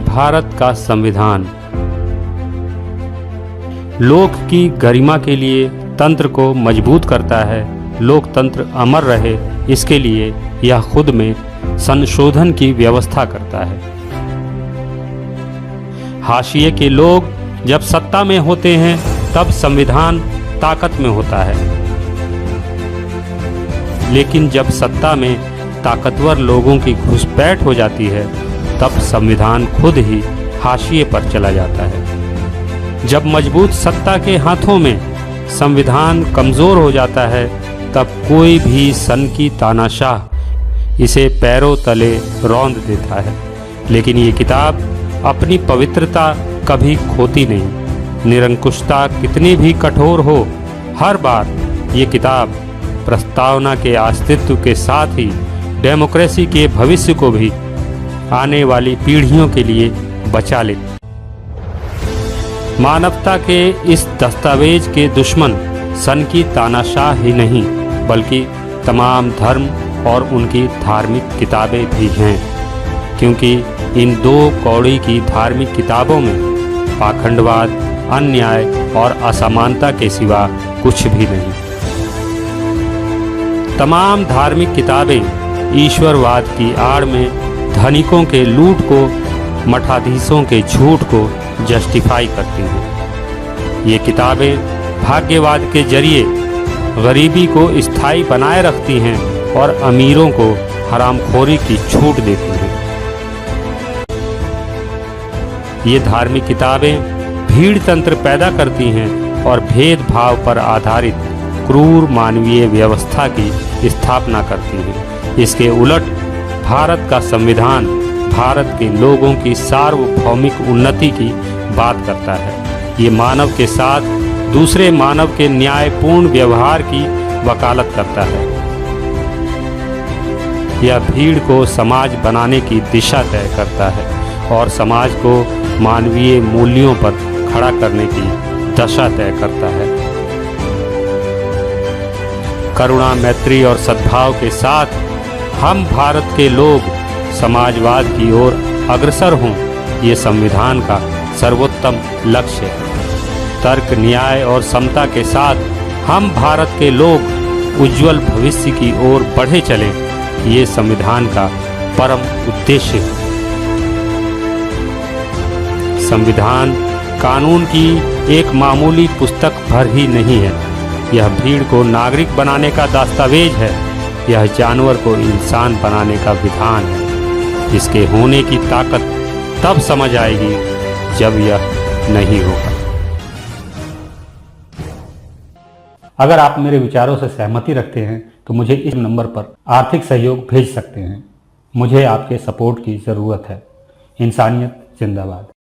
भारत का संविधान लोक की गरिमा के लिए तंत्र को मजबूत करता है। लोकतंत्र अमर रहे, इसके लिए यह खुद में संशोधन की व्यवस्था करता है। हाशिए के लोग जब सत्ता में होते हैं तब संविधान ताकत में होता है, लेकिन जब सत्ता में ताकतवर लोगों की घुसपैठ हो जाती है तब संविधान खुद ही हाशिए पर चला जाता है। जब मजबूत सत्ता के हाथों में संविधान कमज़ोर हो जाता है तब कोई भी सन की तानाशाह इसे पैरों तले रौंद देता है। लेकिन ये किताब अपनी पवित्रता कभी खोती नहीं। निरंकुशता कितनी भी कठोर हो, हर बार ये किताब प्रस्तावना के अस्तित्व के साथ ही डेमोक्रेसी के भविष्य को भी आने वाली पीढ़ियों के लिए बचा लेती। मानवता के इस दस्तावेज के दुश्मन सन की तानाशाह ही नहीं बल्कि तमाम धर्म और उनकी धार्मिक किताबें भी हैं, क्योंकि इन दो कौड़ी की धार्मिक किताबों में पाखंडवाद, अन्याय और असमानता के सिवा कुछ भी नहीं। तमाम धार्मिक किताबें ईश्वरवाद की आड़ में धनिकों के लूट को, मठाधीशों के झूठ को जस्टिफाई करती हैं। ये किताबें भाग्यवाद के जरिए गरीबी को स्थायी बनाए रखती हैं और अमीरों को हरामखोरी की छूट देती हैं। ये धार्मिक किताबें भीड़ तंत्र पैदा करती हैं और भेदभाव पर आधारित क्रूर मानवीय व्यवस्था की स्थापना करती हैं। इसके उलट भारत का संविधान भारत के लोगों की सार्वभौमिक उन्नति की बात करता है। ये मानव के साथ दूसरे मानव के न्यायपूर्ण व्यवहार की वकालत करता है। यह भीड़ को समाज बनाने की दिशा तय करता है और समाज को मानवीय मूल्यों पर खड़ा करने की दशा तय करता है। करुणा, मैत्री और सद्भाव के साथ हम भारत के लोग समाजवाद की ओर अग्रसर हों, ये संविधान का सर्वोत्तम लक्ष्य है। तर्क, न्याय और समता के साथ हम भारत के लोग उज्जवल भविष्य की ओर बढ़े चलें, ये संविधान का परम उद्देश्य है। संविधान कानून की एक मामूली पुस्तक भर ही नहीं है, यह भीड़ को नागरिक बनाने का दस्तावेज है। यह जानवर को इंसान बनाने का विधान है। इसके होने की ताकत तब समझ आएगी जब यह नहीं होगा। अगर आप मेरे विचारों से सहमति रखते हैं तो मुझे इस नंबर पर आर्थिक सहयोग भेज सकते हैं। मुझे आपके सपोर्ट की ज़रूरत है। इंसानियत जिंदाबाद।